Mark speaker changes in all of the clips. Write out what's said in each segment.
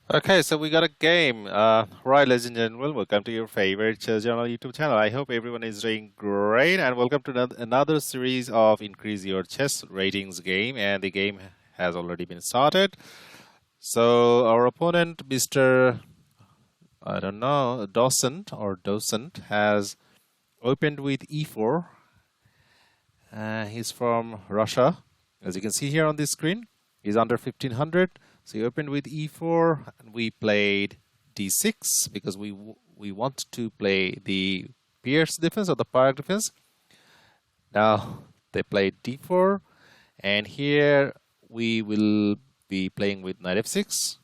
Speaker 1: Okay, so we got a game. Right, ladies and gentlemen, welcome to your favorite Chess Journal YouTube channel. I hope everyone is doing great, and welcome to another series of Increase Your Chess Ratings game. And the game has already been started. So our opponent, Mr. I don't know, Docent, has opened with e4. He's from Russia, as you can see here on this screen. He's under 1500. So he opened with e4, and we played d6 because we want to play the Pirc defense or the Pirc defense. Now they played d4, and here we will be playing with knight f6.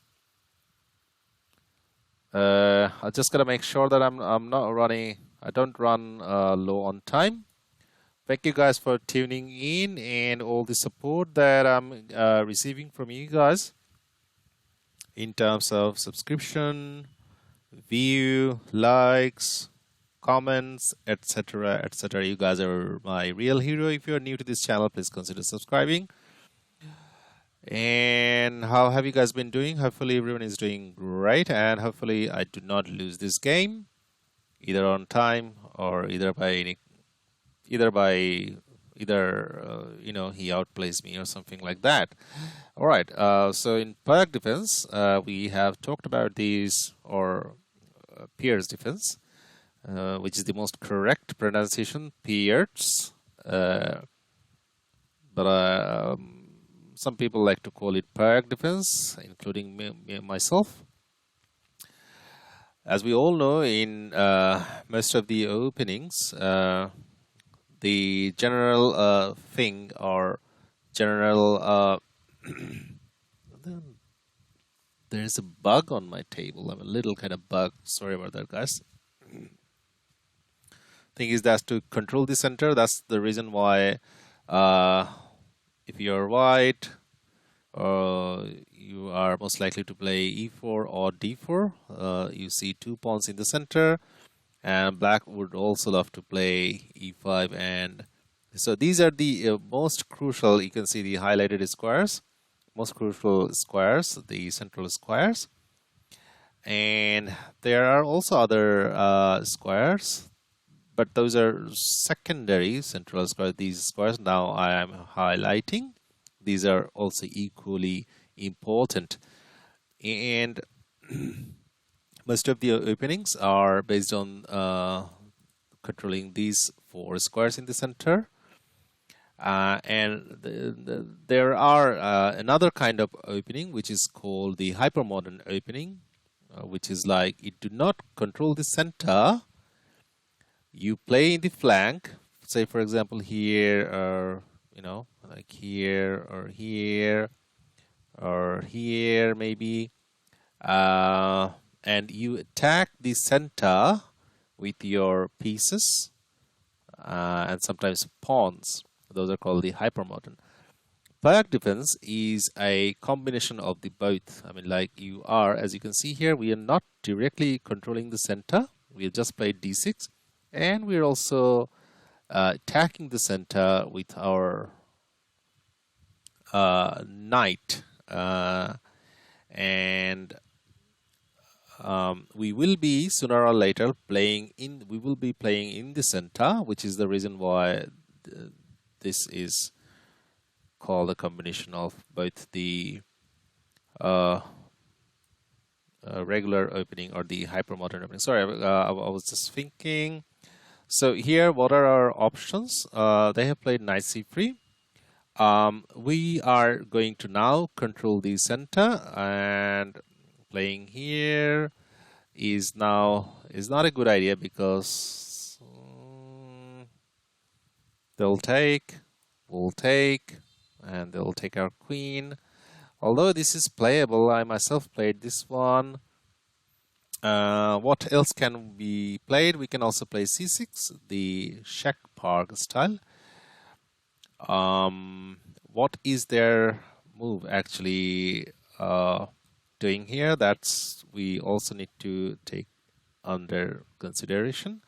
Speaker 1: I just gotta make sure that I'm not running. I don't run low on time. Thank you guys for tuning in and all the support that I'm receiving from you guys in terms of subscription, view, likes, comments, etc. etc. You guys are my real hero. If you're new to this channel, please consider subscribing. And how have you guys been doing? Hopefully everyone is doing great, and hopefully I do not lose this game either on time or either he outplays me or something like that. All right, so in Pirc defense, we have talked about these, or Pirc defense, which is the most correct pronunciation, Pirc. But some people like to call it Pirc defense, including myself. As we all know, in most of the openings, the general thing or general there's a bug on my table. I'm a little kind of bug. Sorry about that, guys. Thing is that to control the center, that's the reason why if you're white, you are most likely to play e4 or d4. You see two pawns in the center, and black would also love to play e5. And so these are the most crucial, you can see the highlighted squares, most crucial squares, the central squares. And there are also other squares, but those are secondary central squares. These squares now I am highlighting. These are also equally important. And most of the openings are based on controlling these four squares in the center. And there are another kind of opening which is called the hypermodern opening, which is like you do not control the center. You play in the flank, say for example here, or like here or here or here maybe, and you attack the center with your pieces and sometimes pawns. Those are called the hypermodern. Pirc defense is a combination of the both. I mean, like you are, as you can see here, we are not directly controlling the center. We just played d6, and we're also attacking the center with our knight. And we will be sooner or later playing in. We will be playing in the center, which is the reason why this is called a combination of both the regular opening or the hypermodern opening. Sorry, I was just thinking. So here, what are our options? They have played knight c3. We are going to now control the center, and playing here is not a good idea because they'll take, we'll take, and they'll take our queen. Although this is playable, I myself played this one. What else can be played? We can also play c6, the Czech Pirc style. What is their move actually doing here? That's we also need to take under consideration.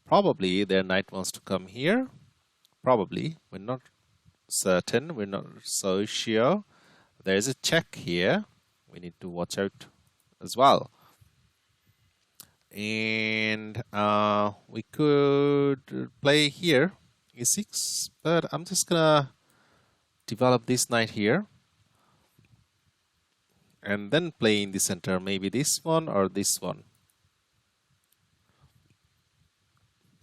Speaker 1: Probably their knight wants to come here. Probably, we're not certain, we're not so sure. There is a check here. We need to watch out as well. And we could play here e6, but I'm just gonna develop this knight here and then play in the center, maybe this one or this one.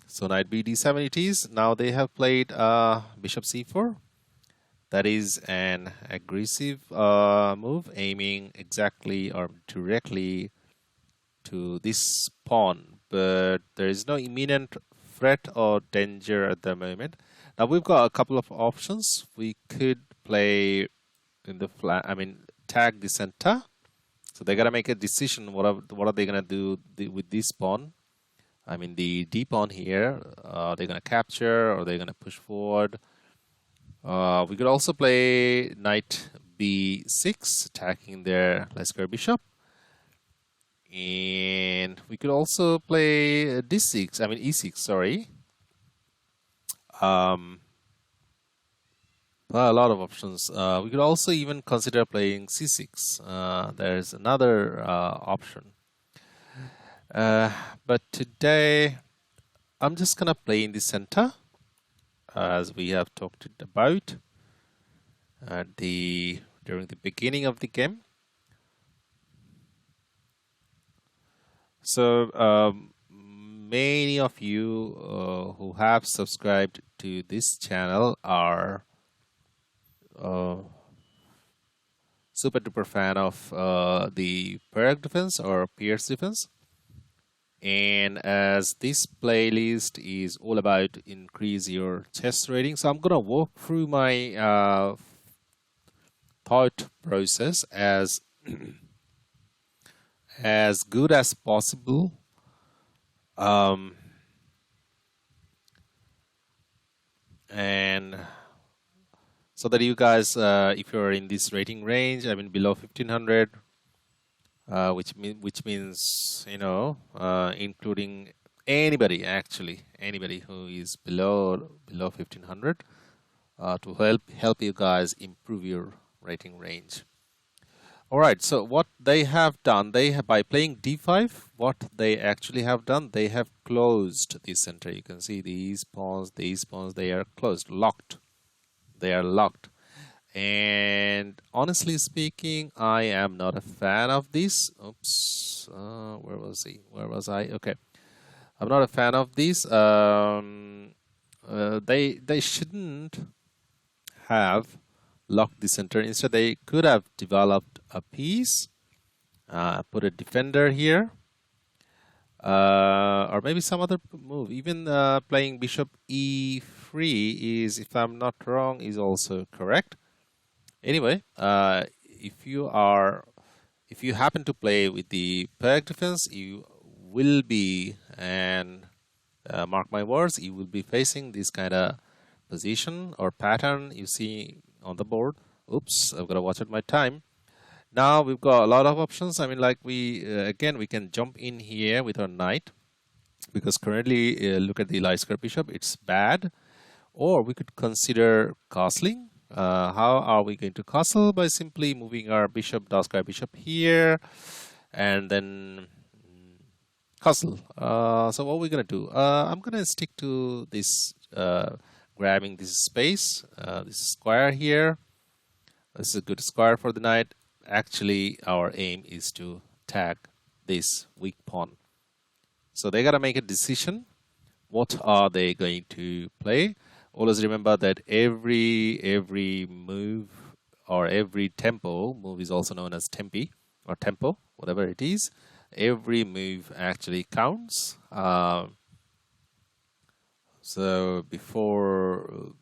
Speaker 1: So knight b d7 it is. Now they have played bishop c4. That is an aggressive move, aiming exactly or directly to this pawn, but there is no imminent threat or danger at the moment. Now we've got a couple of options. We could play in the tag the center. So they gotta make a decision. What are they gonna do with this pawn? I mean the d pawn here. They're gonna capture or they're gonna push forward. We could also play knight b6, attacking their light square bishop. And we could also play d6, e6, sorry. A lot of options. We could also even consider playing c6. There's another option. But today, I'm just gonna play in the center, as we have talked about during the beginning of the game. So many of you who have subscribed to this channel are super duper fan of the Pirc defense or Pirc defense. And as this playlist is all about increase your chess rating, so I'm gonna walk through my thought process as as good as possible. And so that you guys, if you're in this rating range, below 1500, which means, you know, including anybody who is below 1500, to help you guys improve your rating range. All right, so what they have done, by playing d5, what they actually have done, they have closed the center. You can see these pawns, they are closed, locked. They are locked. And honestly speaking, I am not a fan of this. Oops, where was he? Where was I? Okay, I'm not a fan of this. They shouldn't have locked the center. Instead, they could have developed a piece, put a defender here, or maybe some other move. Even playing bishop e3 is, if I'm not wrong, is also correct. Anyway, if you happen to play with the Pirc defense, you will be, and mark my words, you will be facing this kind of position or pattern you see on the board. Oops, I've got to watch at my time. Now we've got a lot of options. Again, we can jump in here with our knight, because currently, look at the light square bishop, it's bad. Or we could consider castling. How are we going to castle? By simply moving our bishop, dark square bishop here, and then castle. So what we're going to do, I'm going to stick to this, grabbing this space, this square here. This is a good square for the knight. Actually, our aim is to tag this weak pawn. So they got to make a decision. What are they going to play? Always remember that every move or every tempo move is also known as tempi or tempo, whatever it is. Every move actually counts. So before,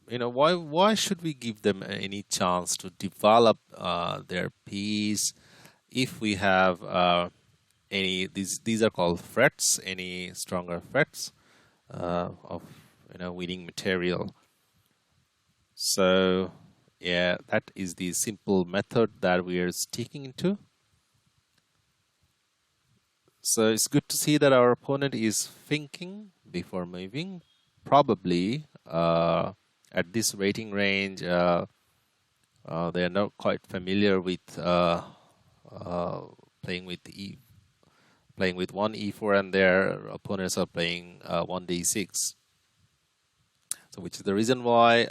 Speaker 1: you know, why should we give them any chance to develop their piece if we have any, these are called threats, any stronger threats of, you know, winning material. So yeah, that is the simple method that we are sticking to. So it's good to see that our opponent is thinking before moving. Probably at this rating range, they are not quite familiar with playing with one e4, and their opponents are playing 1d6. So which is the reason why,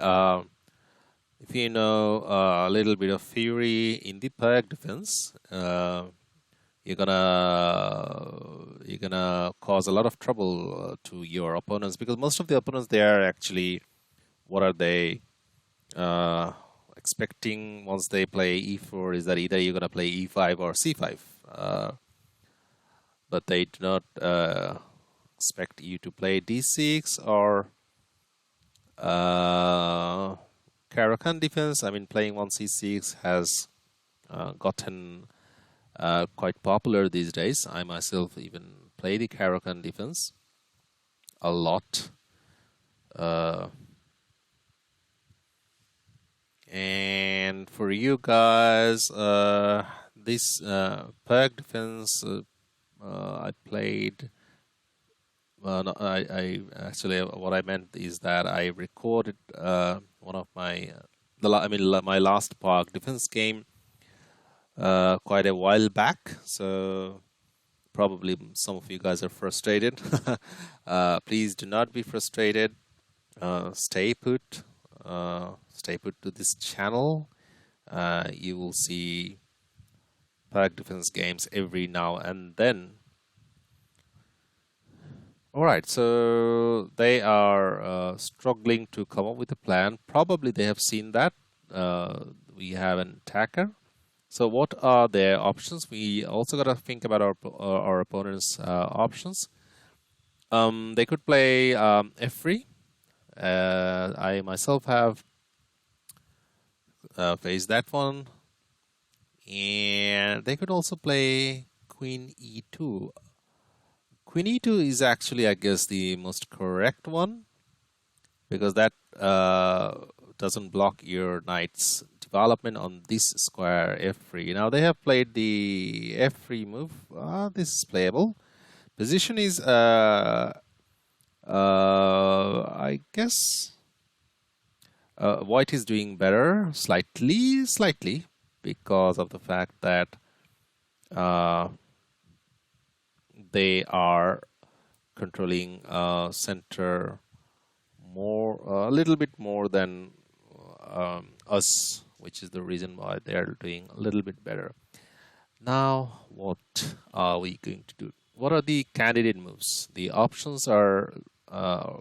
Speaker 1: if you know a little bit of theory in the Pirc defense, you're gonna cause a lot of trouble to your opponents, because most of the opponents, they are actually, what are they expecting once they play e4 is that either you're gonna play e5 or c5, but they do not expect you to play d6 or Caro-Kann defense. I mean, playing 1c6 has gotten quite popular these days. I myself even play the Caro-Kann defense a lot. And for you guys, this Pirc defense, I played. No, I actually, what I meant is that I recorded one of my, my last Pirc defense game quite a while back. So probably some of you guys are frustrated. Please do not be frustrated. Stay put. Stay put to this channel. You will see Pirc defense games every now and then. All right, so they are struggling to come up with a plan. Probably they have seen that we have an attacker. So what are their options? We also got to think about our opponent's options. They could play f3. I myself have faced that one. And they could also play queen e2. Queen e2 is actually, I guess, the most correct one, because that doesn't block your knight's development on this square f3. Now they have played the f3 move. This is playable. Position is, I guess, white is doing better slightly, because of the fact that they are controlling center more, a little bit more than us, which is the reason why they are doing a little bit better. Now, what are we going to do? What are the candidate moves? The options are,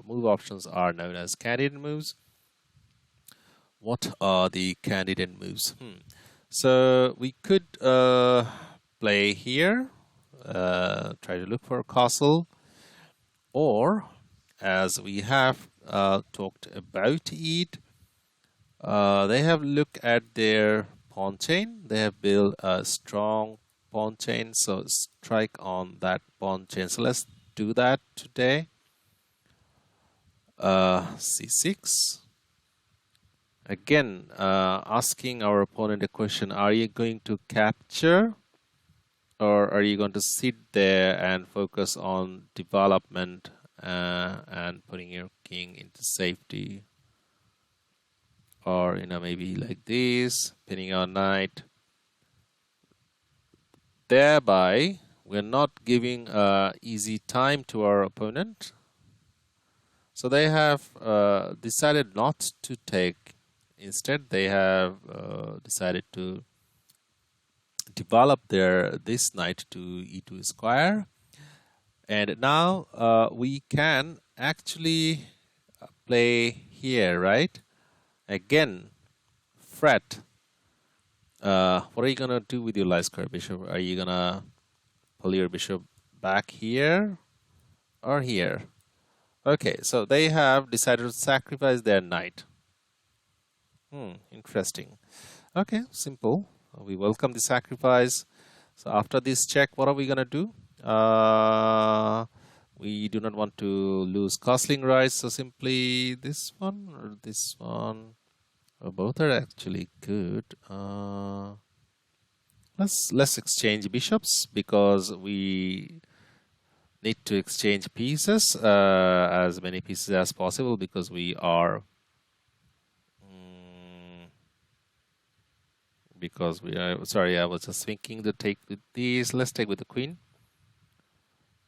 Speaker 1: move options are known as candidate moves. What are the candidate moves? So we could play here, try to look for a castle, or as we have talked about it, they have looked at their pawn chain. They have built a strong pawn chain, so strike on that pawn chain. So let's do that today. c6. Again, asking our opponent a question: are you going to capture, or are you going to sit there and focus on development and putting your king into safety? Or, maybe like this, pinning our knight. Thereby, we're not giving easy time to our opponent. So they have decided not to take. Instead, they have decided to develop this knight to e2 square. And now we can actually play here, right? Again, fret. What are you gonna do with your light square bishop? Are you gonna pull your bishop back here or here? Okay, so they have decided to sacrifice their knight. Interesting. Okay, simple. We welcome the sacrifice. So after this check, what are we gonna do? We do not want to lose castling rights, so simply this one or this one. Both are actually good. Let's exchange bishops, because we need to exchange pieces, as many pieces as possible, because we are because we are sorry, I was just thinking to take with these. Let's take with the queen.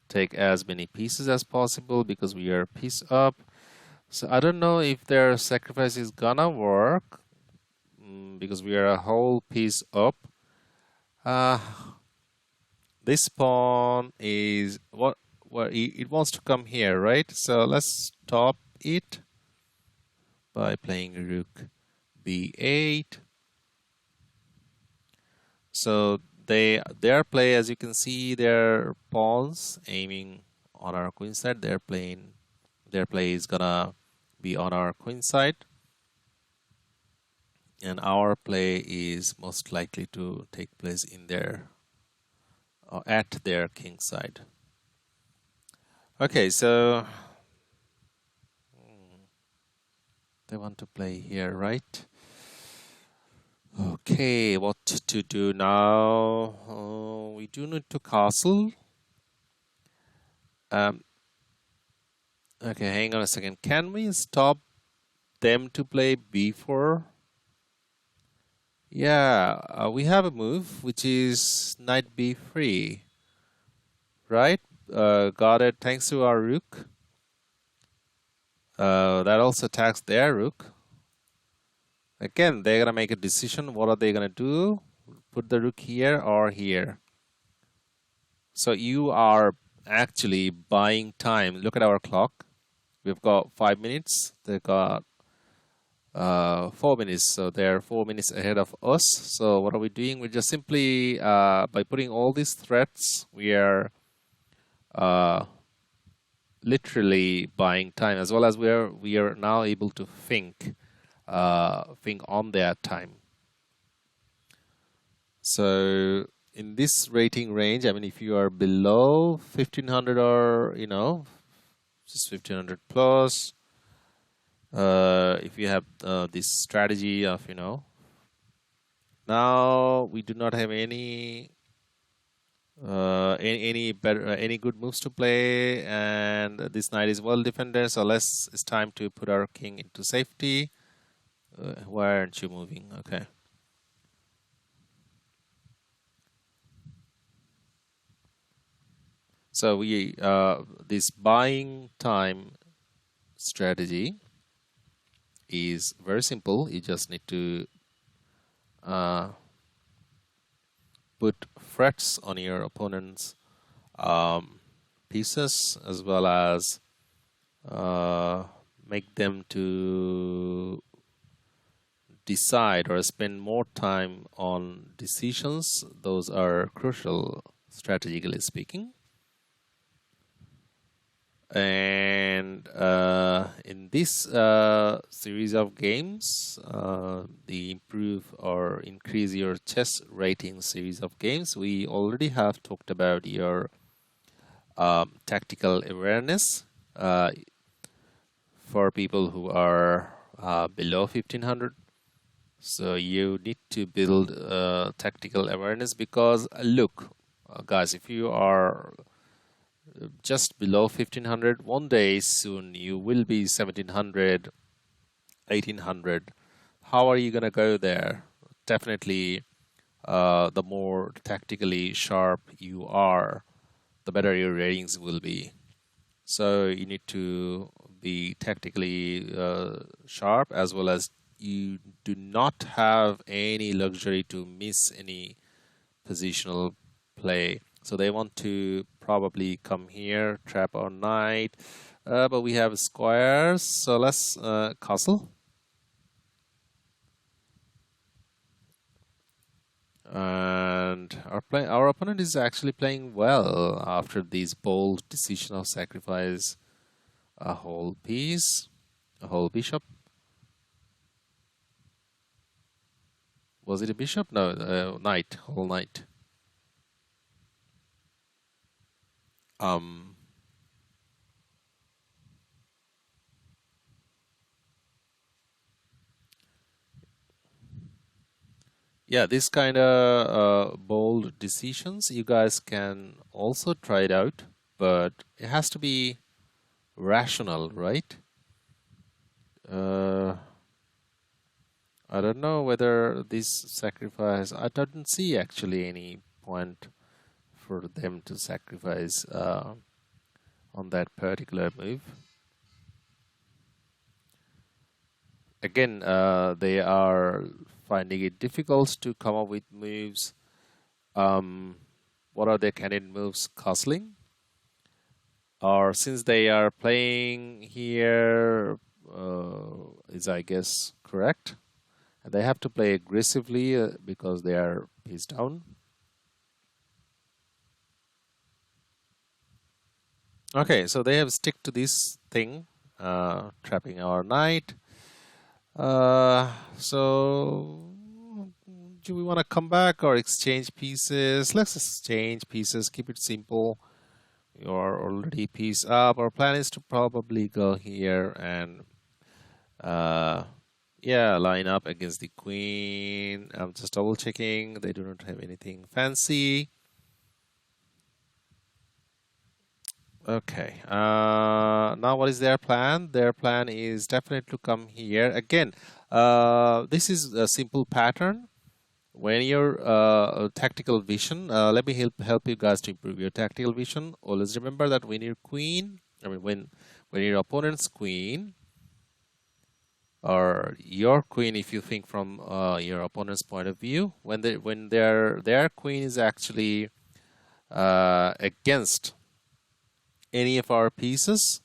Speaker 1: Take as many pieces as possible because we are piece up. So I don't know if their sacrifice is gonna work because we are a whole piece up. This pawn is what it wants to come here, right? So let's stop it by playing rook b8. So their play, as you can see, their pawns aiming on our queen side. Their play is gonna be on our queen side, and our play is most likely to take place in their at their king side. Okay, so they want to play here, right? Okay, what to do now? We do need to castle. Okay, hang on a second. Can we stop them to play b4? Yeah, we have a move which is knight b3, right? Got it. Thanks to our rook. That also attacks their rook. Again, they're gonna make a decision. What are they gonna do? Put the rook here or here. So you are actually buying time. Look at our clock. We've got 5 minutes. They've got 4 minutes. So they're 4 minutes ahead of us. So what are we doing? We're just simply by putting all these threats, we are literally buying time, as well as we are now able to think on their time. So in this rating range, I mean, if you are below 1500 or just 1500 plus, if you have this strategy of now we do not have any good moves to play, and this knight is well defended, so it's time to put our king into safety. Why aren't you moving? Okay. So we this buying time strategy is very simple. You just need to put threats on your opponent's pieces, as well as make them to decide or spend more time on decisions. Those are crucial, strategically speaking. And in this series of games, the improve or increase your chess rating series of games, we already have talked about your tactical awareness for people who are below 1500. So you need to build tactical awareness, because look, guys, if you are just below 1500, one day soon you will be 1700, 1800. How are you gonna go there? Definitely the more tactically sharp you are, the better your ratings will be. So you need to be tactically sharp, as well as you do not have any luxury to miss any positional play. So they want to probably come here, trap our knight, but we have squares, so let's castle. And our opponent is actually playing well after this bold decision of sacrifice a whole piece, a whole bishop. Was it a bishop? No, knight, whole knight. Yeah, this kind of bold decisions, you guys can also try it out, but it has to be rational, right? I don't know whether this sacrifice, I didn't see actually any point for them to sacrifice on that particular move. Again, they are finding it difficult to come up with moves. What are their candidate moves? Castling? Or since they are playing here, is I guess correct. And they have to play aggressively because they are piece down. Okay, so they have stick to this thing, trapping our knight. So do we want to come back or exchange pieces? Let's exchange pieces, keep it simple. You're already piece up. Our plan is to probably go here and yeah, line up against the queen. I'm just double checking. They do not have anything fancy. Okay. Now what is their plan? Their plan is definitely to come here. Again, this is a simple pattern. When your tactical vision, let me help you guys to improve your tactical vision. Always remember that when your queen, when your opponent's queen, or your queen, if you think from your opponent's point of view, when their queen is actually against any of our pieces,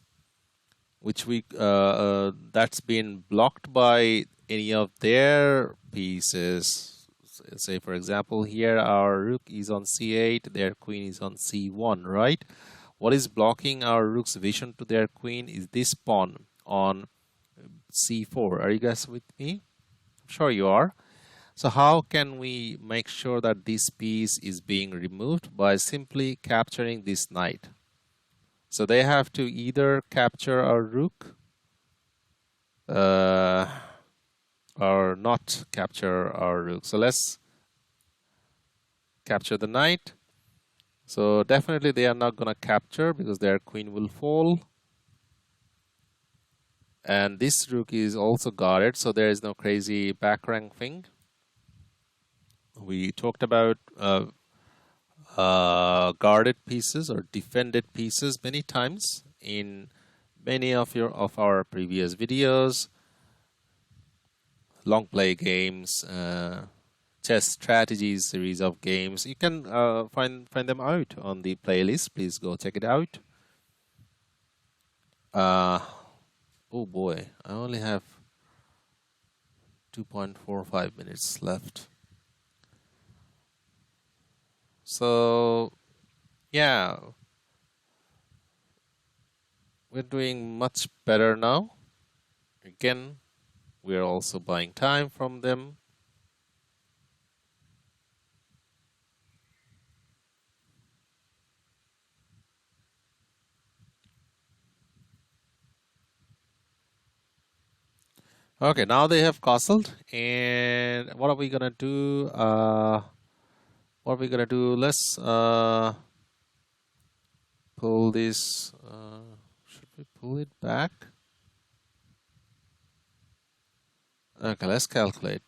Speaker 1: which that's been blocked by any of their pieces. Say for example, here our rook is on c8, their queen is on c1, right? What is blocking our rook's vision to their queen is this pawn on c4. Are you guys with me? I'm sure you are. So how can we make sure that this piece is being removed? By simply capturing this knight. So they have to either capture our rook or not capture our rook. So let's capture the knight. So definitely they are not going to capture because their queen will fall. And this rook is also guarded, so there is no crazy back rank thing. We talked about guarded pieces or defended pieces many times in many of our previous videos. Long play games, chess strategies series of games. You can find them out on the playlist. Please go check it out. Oh boy, I only have 2.45 minutes left. So yeah, we're doing much better now. Again, we're also buying time from them. Okay, now they have castled, and what are we gonna do? What are we gonna do? Let's pull this. Should we pull it back? Okay, let's calculate.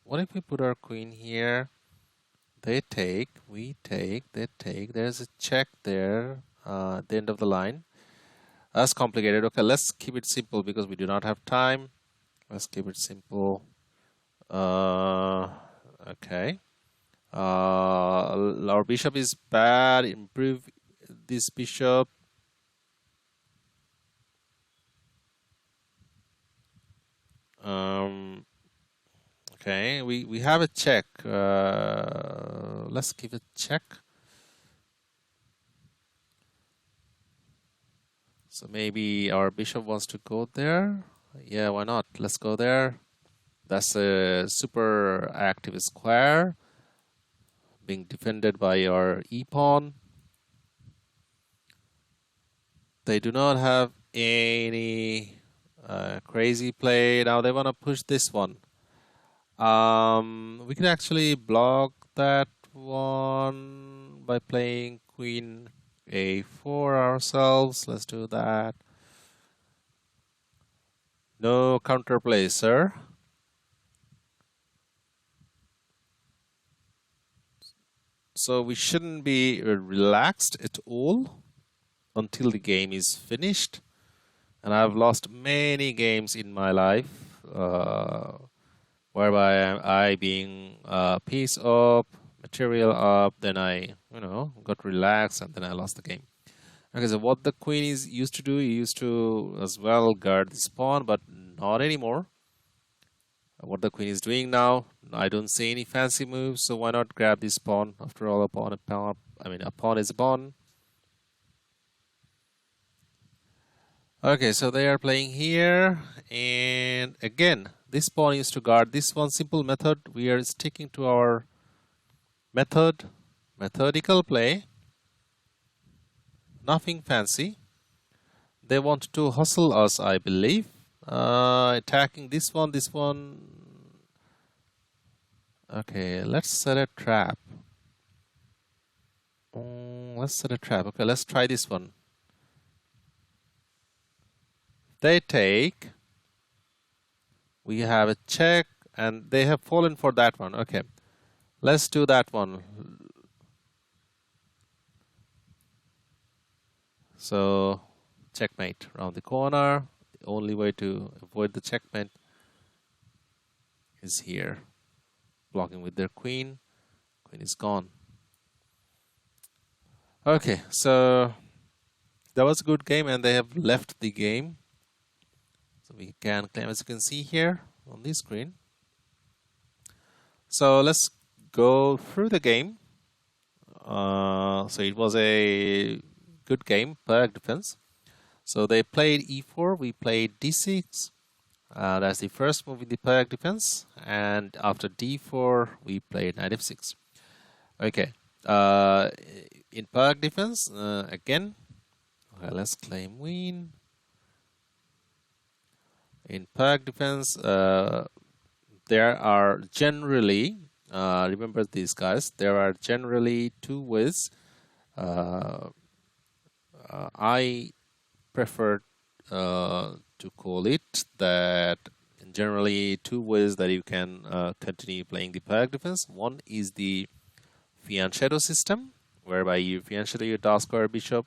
Speaker 1: What if we put our queen here? They take, we take, they take. There's a check there at the end of the line. That's complicated. Okay, let's keep it simple because we do not have time. Let's keep it simple. Okay. Our bishop is bad. Improve this bishop. Okay, we have a check. Let's give it check. So maybe our bishop wants to go there. Yeah, why not? Let's go there. That's a super active square being defended by our e-pawn. They do not have any crazy play. Now they want to push this one. We can actually block that one by playing queen a4 ourselves. Let's do that. No counterplay, sir. So we shouldn't be relaxed at all until the game is finished. And I've lost many games in my life, whereby I being piece up, material up, then I, got relaxed and then I lost the game. Okay, so what the queen is used to do, he used to as well guard the pawn, but not anymore. What the queen is doing now, I don't see any fancy moves, so why not grab this pawn? After all, a pawn is a pawn. Okay, so they are playing here, and again, this pawn is to guard this one. Simple method. We are sticking to our methodical play. Nothing fancy. They want to hustle us, I believe. Attacking this one. Okay, let's set a trap. Okay, let's try this one. They take. We have a check, and they have fallen for that one. Okay, let's do that one. So, checkmate around the corner. The only way to avoid the checkmate is here. Blocking with their queen. Queen is gone. Okay, so that was a good game, and they have left the game. So we can claim, as you can see here on this screen. So let's go through the game. So it was a good game, Pirc defense. So they played e4, we played d6. That's the first move in the Pirc defense. And after d4, we played knight f6. Okay. In Pirc defense, again, okay, let's claim win. In Pirc defense, there are generally, remember these guys, there are generally two ways. I prefer to call it that generally two ways that you can continue playing the Pirc defense. One is the fianchetto system, whereby you fianchetto your dark square bishop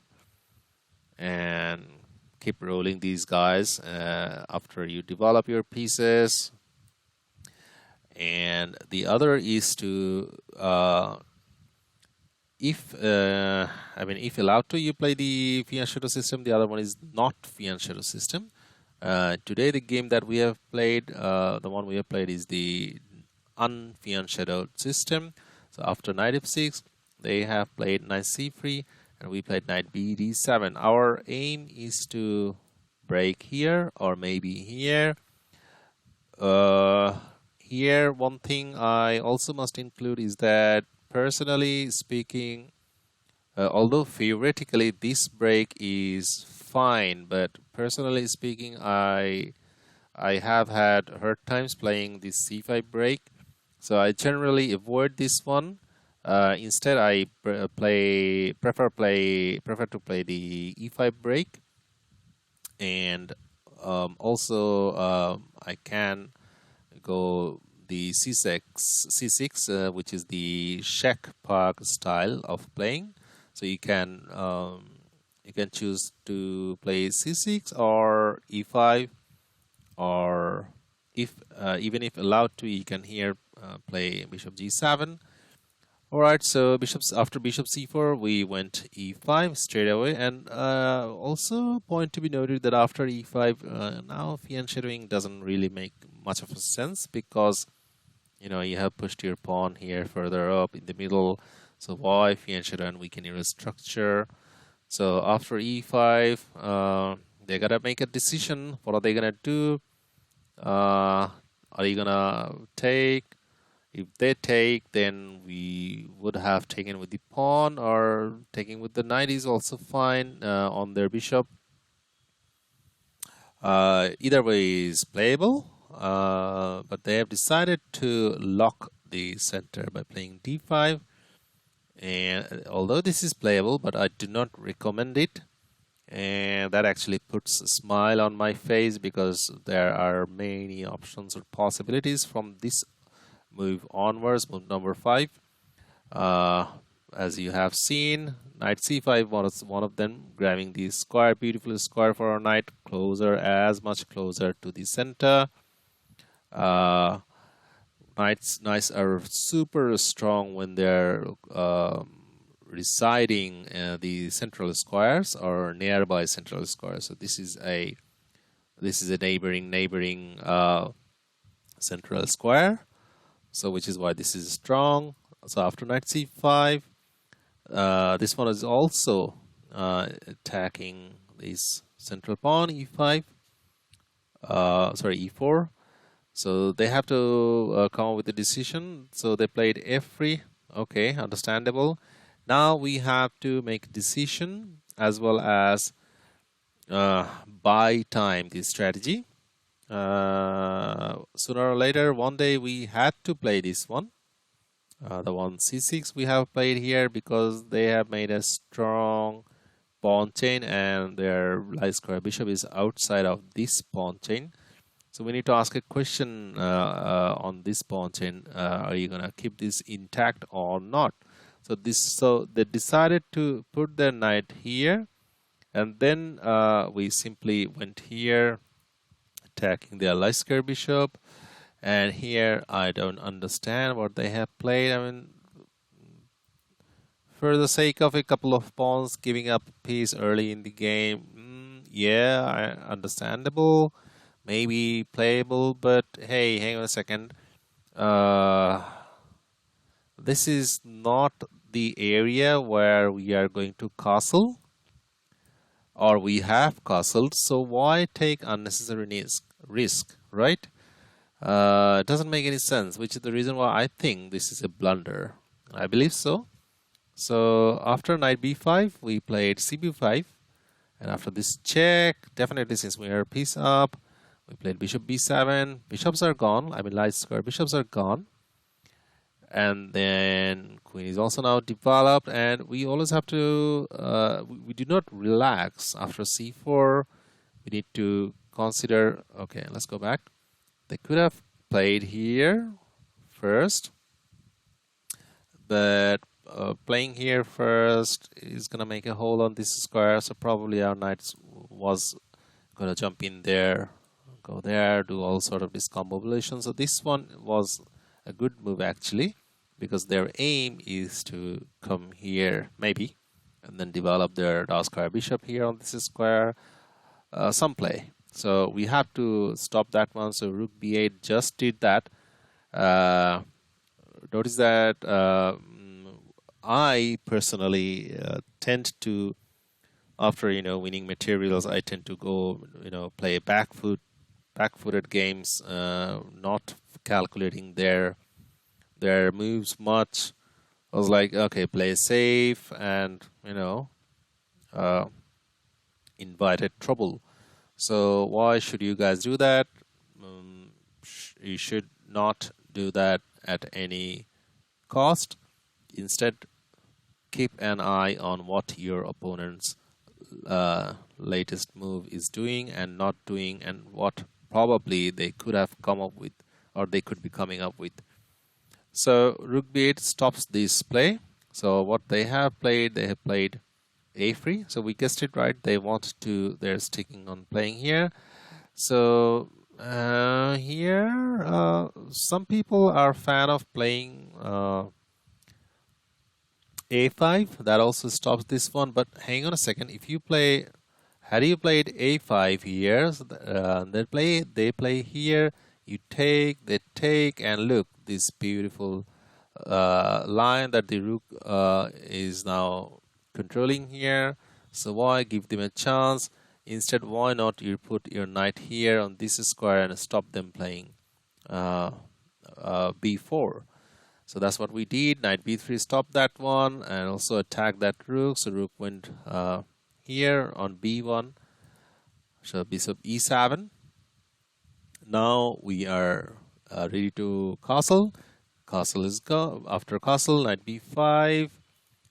Speaker 1: and keep rolling these guys after you develop your pieces. And the other is to if allowed to, you play the fianchetto system. The other one is not fianchetto system. Today the game that we have played, the one we have played is the unfianchetto system. So after knight f6, they have played knight c3, and we played knight b d7. Our aim is to break here or maybe here. Here, one thing I also must include is that, personally speaking, although theoretically this break is fine, but personally speaking, I have had hard times playing this c5 break, so I generally avoid this one. Instead, I prefer to play the e5 break, and also I can go the c6, which is the Czech Pirc style of playing. So you can choose to play c6 or e5, or if even if allowed to, you can here play bishop g7. Alright, so after bishop c4, we went e5 straight away, and also point to be noted that after e5, now fianchettoing doesn't really make much of a sense, because you have pushed your pawn here further up in the middle. So why fianchetto and weaken your structure? So after e5, they gotta make a decision. What are they gonna do? Are you gonna take? If they take, then we would have taken with the pawn, or taking with the knight is also fine on their bishop. Either way is playable, but they have decided to lock the center by playing d5. And although this is playable, but I do not recommend it. And that actually puts a smile on my face, because there are many options or possibilities from this move onwards, move number 5. as you have seen, knight c5 was one of them, grabbing the square, beautiful square for our knight, closer, as much closer to the center. Knights are super strong when they're residing the central squares or nearby central squares. So this is a neighboring central square. So which is why this is strong. So after knight c5, this one is also attacking this central pawn e5. Sorry, e4. So they have to come up with a decision. So they played f3. Okay, understandable. Now we have to make a decision as well as buy time this strategy. Sooner or later, one day we had to play this one. The one c6 we have played here because they have made a strong pawn chain and their light square bishop is outside of this pawn chain. So we need to ask a question on this pawn chain. Are you gonna keep this intact or not? So they decided to put their knight here, and then we simply went here, attacking their light square bishop. And here I don't understand what they have played. I mean, for the sake of a couple of pawns, giving up a piece early in the game, yeah, understandable. Maybe playable, but hey, hang on a second. This is not the area where we are going to castle, or we have castled, so why take unnecessary risk, right? It doesn't make any sense, which is the reason why I think this is a blunder. I believe so. So after knight b5, we played cb5, and after this check, definitely since we are piece up, we played bishop b7. Bishops are gone. I mean, light square bishops are gone. And then queen is also now developed. And we always have to, we do not relax after c4. We need to consider, okay, let's go back. They could have played here first. But playing here first is going to make a hole on this square. So probably our knight was going to jump in there, go there, do all sort of discombobulation. So this one was a good move actually, because their aim is to come here maybe and then develop their dark square bishop here on this square, some play. So we have to stop that one. So rook b8 just did that. Notice that I personally tend to, after winning materials, I tend to go play back-footed games, not calculating their moves much. I was like, okay, play safe, and invited trouble. So why should you guys do that? You should not do that at any cost. Instead, keep an eye on what your opponent's latest move is doing and not doing, and what probably they could have come up with, or they could be coming up with. So rook b8 stops this play. So what they have played a3. So we guessed it right. They're sticking on playing here. So here some people are fan of playing a5. That also stops this one. But hang on a second. If you play, had you played a5 here, so they play here. You take, they take, and look, this beautiful line that the rook is now controlling here. So why give them a chance? Instead, why not you put your knight here on this square and stop them playing b4. So that's what we did. Knight b3 stopped that one and also attacked that rook. So rook went here on b1. So bishop e7. Now we are ready to castle. Castle is go. After castle, knight b5.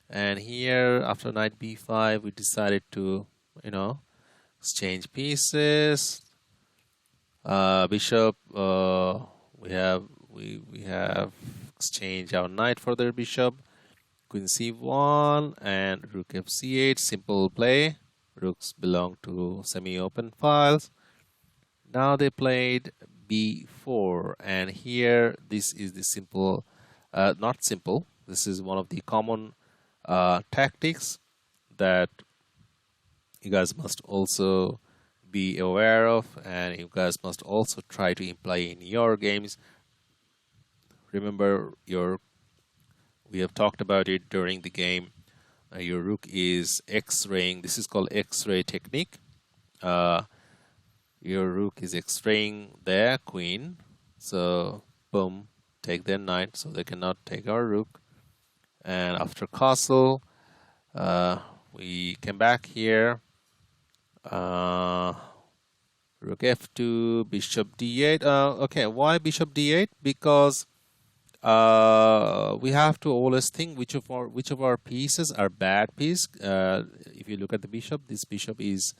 Speaker 1: And here, after knight b5, we decided to, exchange pieces. Bishop, we have exchanged our knight for their bishop. queen c1 and rook f8. Simple play. Rooks belong to semi-open files. Now they played b4, and here this is the simple, not simple, this is one of the common tactics that you guys must also be aware of, and you guys must also try to imply in your games. Remember, we have talked about it during the game. Your rook is X-raying. This is called X-ray technique. Your rook is X-raying their queen, so boom, take their knight, so they cannot take our rook. And after castle, we came back here. Rook f2, bishop d8. Okay, why bishop d8? Because we have to always think which of our pieces are bad piece. If you look at the bishop, this bishop is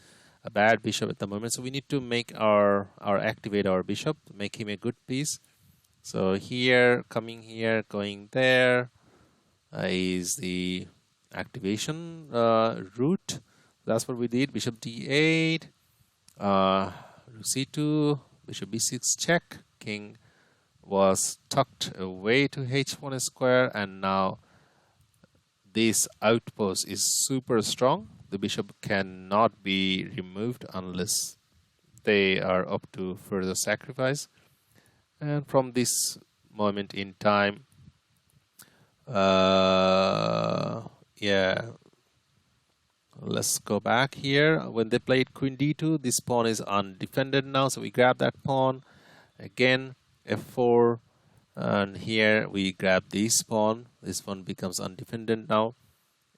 Speaker 1: a bad bishop at the moment, so we need to make activate our bishop, make him a good piece. So here, coming here, going there is the activation route. That's what we did. Bishop d8, rook c2, bishop b6 check. King was tucked away to h1 square, and now this outpost is super strong. The bishop cannot be removed unless they are up to further sacrifice. And from this moment in time, yeah, let's go back here. When they played queen d2, this pawn is undefended now, so we grab that pawn. Again, f4, and here we grab this pawn. This pawn becomes undefended now,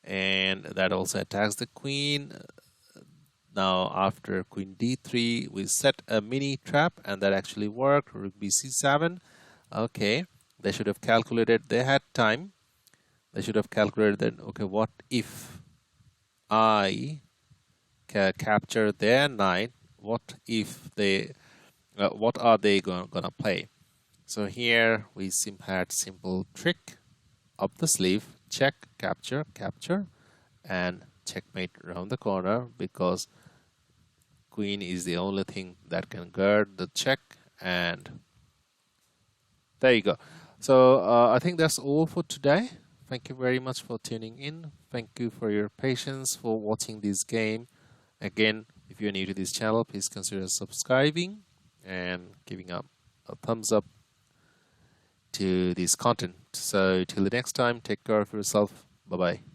Speaker 1: and that also attacks the queen. Now after queen d3, we set a mini trap, and that actually worked. Rook bc7. Okay, they should have calculated. They had time. They should have calculated that, okay, what if I capture their knight? What if they, what are they gonna play? So here we had simple trick up the sleeve, check, capture, capture, and checkmate around the corner, because queen is the only thing that can guard the check, and there you go. So I think that's all for today. Thank you very much for tuning in. Thank you for your patience for watching this game. Again, if you're new to this channel, please consider subscribing and giving up a thumbs up to this content. So till the next time, take care of yourself. Bye-bye.